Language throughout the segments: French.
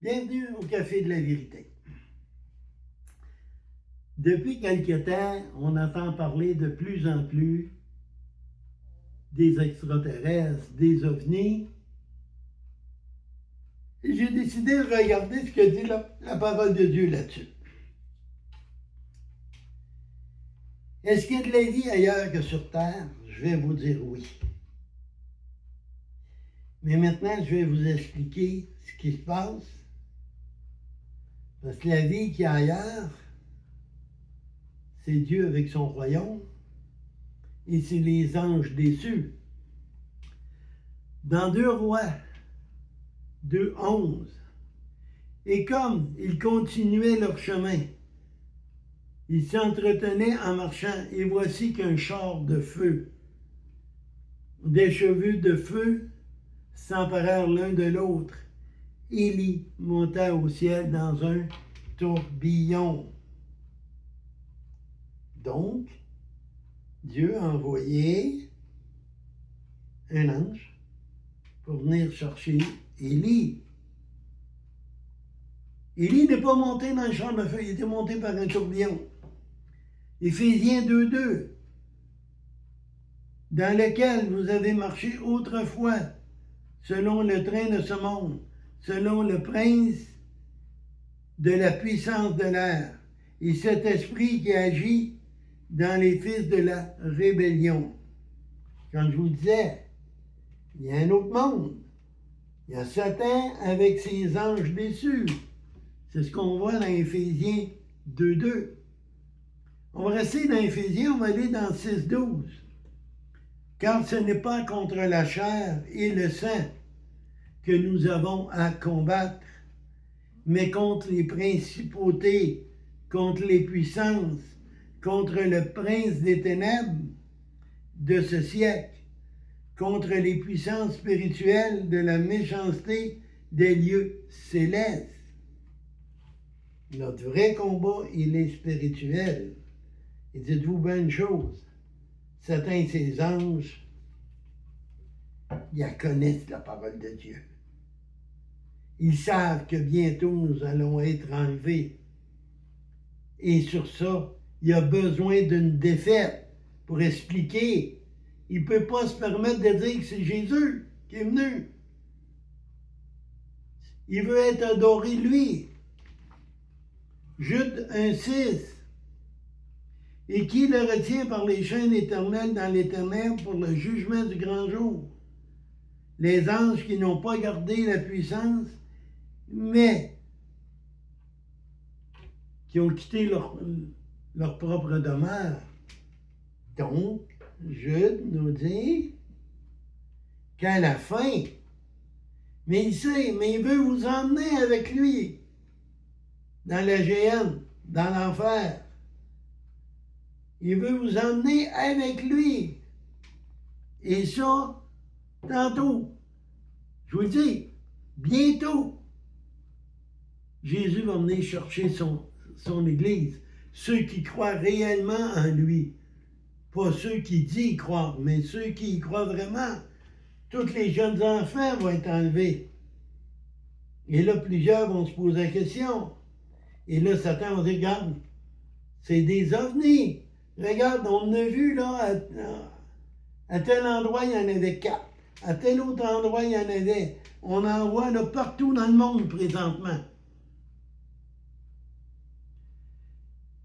Bienvenue au Café de la Vérité. Depuis quelque temps, on entend parler de plus en plus des extraterrestres, des ovnis. Et j'ai décidé de regarder ce que dit la parole de Dieu là-dessus. Est-ce qu'il y a de la vie ailleurs que sur Terre? Je vais vous dire oui. Mais maintenant, je vais vous expliquer ce qui se passe. Parce que la vie qu'il y a ailleurs, c'est Dieu avec son royaume et c'est les anges déçus. Dans 2 Rois 2:11, et comme ils continuaient leur chemin, ils s'entretenaient en marchant, et voici qu'un char de feu, des cheveux de feu s'emparèrent l'un de l'autre. Élie monta au ciel dans un tourbillon. Donc, Dieu a envoyé un ange pour venir chercher Élie. Élie n'est pas monté dans le char de feu, il était monté par un tourbillon. Éphésiens 2:2, dans lequel vous avez marché autrefois, selon le train de ce monde, selon le prince de la puissance de l'air, et cet esprit qui agit dans les fils de la rébellion. Quand je vous disais, il y a un autre monde. Il y a Satan avec ses anges déçus. C'est ce qu'on voit dans Éphésiens 2:2. On va rester dans Éphésiens, on va aller dans 6:12. Car ce n'est pas contre la chair et le sang que nous avons à combattre, mais contre les principautés, contre les puissances, contre le prince des ténèbres de ce siècle, contre les puissances spirituelles de la méchanceté des lieux célestes. Notre vrai combat, il est spirituel. Et dites-vous bien une chose, Satan et ses anges, ils connaissent la parole de Dieu. Ils savent que bientôt nous allons être enlevés. Et sur ça, il y a besoin d'une défaite pour expliquer. Il ne peut pas se permettre de dire que c'est Jésus qui est venu. Il veut être adoré lui. Jude 1:6. Et qui le retient par les chaînes éternelles dans les ténèbres pour le jugement du grand jour? Les anges qui n'ont pas gardé la puissance, mais qui ont quitté leur propre demeure. Donc, Jude nous dit qu'à la fin, mais il sait, mais il veut vous emmener avec lui dans la géhenne, dans l'enfer. Il veut vous emmener avec lui. Et ça, tantôt, je vous le dis, bientôt, Jésus va venir chercher son Église. Ceux qui croient réellement en lui. Pas ceux qui disent croire, mais ceux qui y croient vraiment. Tous les jeunes enfants vont être enlevés. Et là, plusieurs vont se poser la question. Et là, Satan va dire, regarde, c'est des ovnis. Regarde, on en a vu, là, à tel endroit, il y en avait 4. À tel autre endroit, il y en avait. On en voit là partout dans le monde présentement.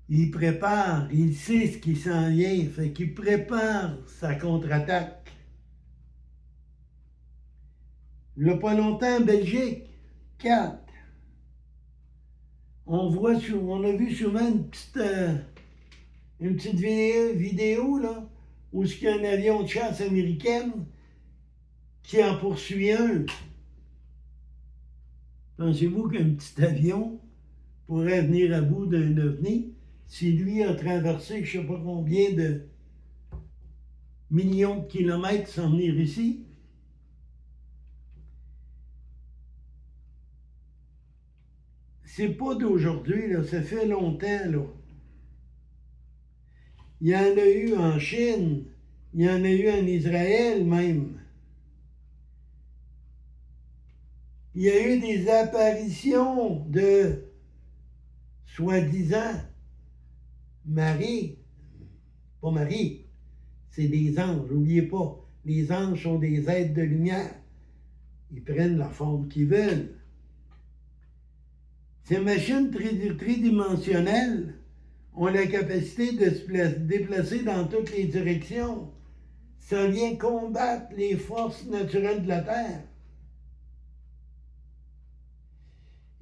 Il prépare, il sait ce qui s'en vient, fait qu'il prépare sa contre-attaque. Il n'y a pas longtemps, en Belgique, 4. On a vu souvent une petite vidéo là, où il y a un avion de chasse américaine qui en poursuit un. Pensez-vous qu'un petit avion pourrait venir à bout d'un ovni si lui a traversé je ne sais pas combien de millions de kilomètres sans venir ici? C'est pas d'aujourd'hui, là, ça fait longtemps, là. Il y en a eu en Chine, il y en a eu en Israël même. Il y a eu des apparitions de soi-disant Marie, pas Marie, c'est des anges, n'oubliez pas, les anges sont des êtres de lumière. Ils prennent la forme qu'ils veulent. Ces machines tridimensionnelles ont la capacité de se déplacer dans toutes les directions. Ça vient combattre les forces naturelles de la Terre.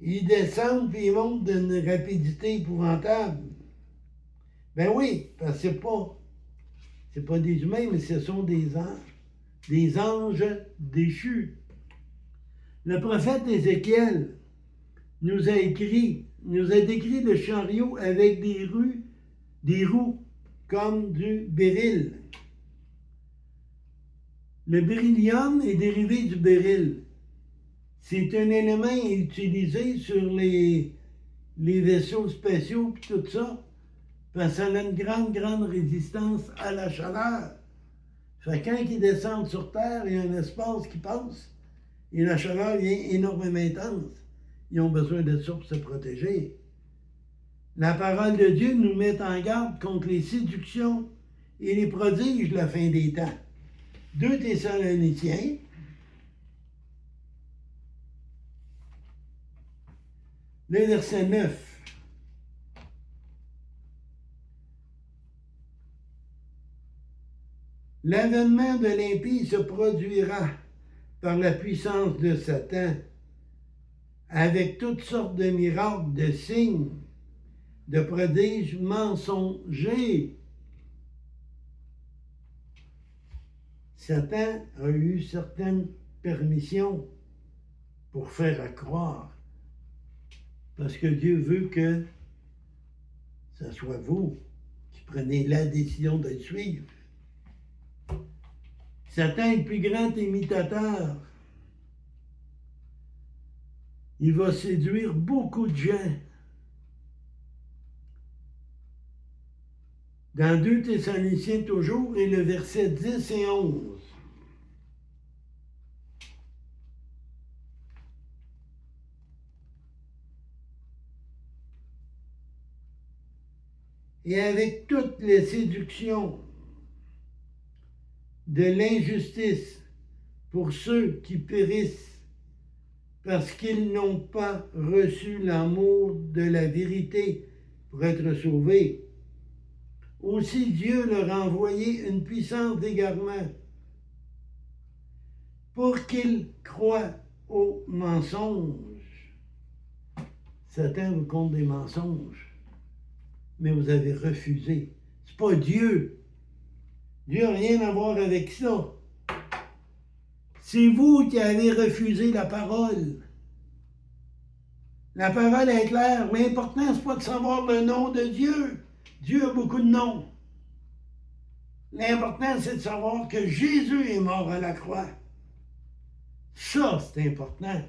Ils descendent et ils montent d'une rapidité épouvantable. Ben oui, parce que c'est pas des humains, mais ce sont des anges déchus. Le prophète Ézéchiel nous a décrit le chariot avec des roues comme du béryl. Le beryllium est dérivé du béryl. C'est un élément utilisé sur les vaisseaux spatiaux et tout ça, parce que ça a une grande résistance à la chaleur. Fait que quand ils descendent sur Terre, il y a un espace qui passe et la chaleur vient énormément intense. Ils ont besoin de ça pour se protéger. La parole de Dieu nous met en garde contre les séductions et les prodiges de la fin des temps. 2 Thessaloniciens, le verset 9. L'avènement de l'impie se produira par la puissance de Satan, avec toutes sortes de miracles, de signes, de prodiges mensongers. Satan a eu certaines permissions pour faire croire, parce que Dieu veut que ce soit vous qui prenez la décision de le suivre. Satan est le plus grand imitateur. Il va séduire beaucoup de gens. Dans 2 Thessaloniciens toujours, et le verset 10 et 11. Et avec toutes les séductions de l'injustice pour ceux qui périssent parce qu'ils n'ont pas reçu l'amour de la vérité pour être sauvés. Aussi Dieu leur a envoyé une puissance d'égarement pour qu'ils croient aux mensonges. Satan vous compte des mensonges, mais vous avez refusé. C'est pas Dieu. Dieu n'a rien à voir avec ça. C'est vous qui avez refusé la parole. La parole est claire. L'important, c'est pas de savoir le nom de Dieu. Dieu a beaucoup de noms. L'important, c'est de savoir que Jésus est mort à la croix. Ça, c'est important.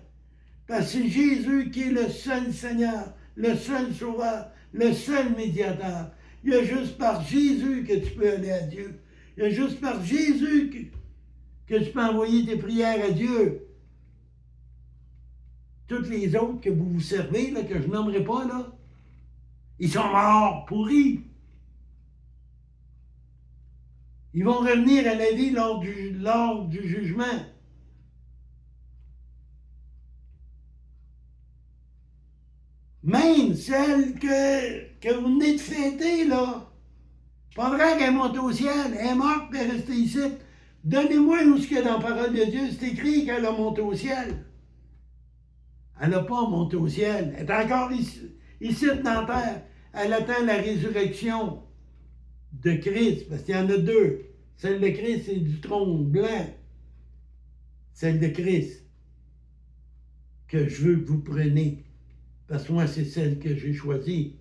Parce que c'est Jésus qui est le seul Seigneur, le seul Sauveur, le seul médiateur. Il y a juste par Jésus que tu peux aller à Dieu. Il y a juste par Jésus que tu peux envoyer tes prières à Dieu. Toutes les autres que vous vous servez, là, que je nommerai pas, là, ils sont morts, pourris. Ils vont revenir à la vie lors du jugement. Même celle que vous venez de fêter, là, pas vrai qu'elle est montée au ciel, elle est morte et elle est restée ici. Donnez-moi où ce qu'il y a dans la parole de Dieu, c'est écrit qu'elle a monté au ciel. Elle n'a pas monté au ciel, elle est encore ici dans la terre. Elle attend la résurrection de Christ, parce qu'il y en a 2. Celle de Christ, c'est du trône blanc. Celle de Christ, que je veux que vous preniez. Parce que moi, c'est celle que j'ai choisie.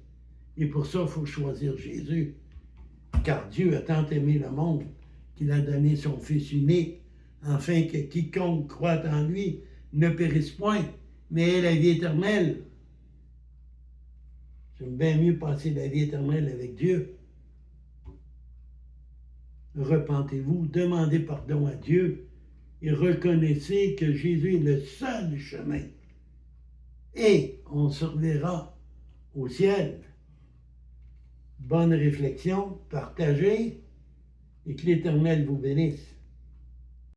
Et pour ça, il faut choisir Jésus. Car Dieu a tant aimé le monde qu'il a donné son Fils unique, afin que quiconque croit en lui ne périsse point, mais ait la vie éternelle. J'aime bien mieux passer la vie éternelle avec Dieu. Repentez-vous, demandez pardon à Dieu et reconnaissez que Jésus est le seul chemin et on se reverra au ciel. Bonne réflexion, partagez et que l'Éternel vous bénisse.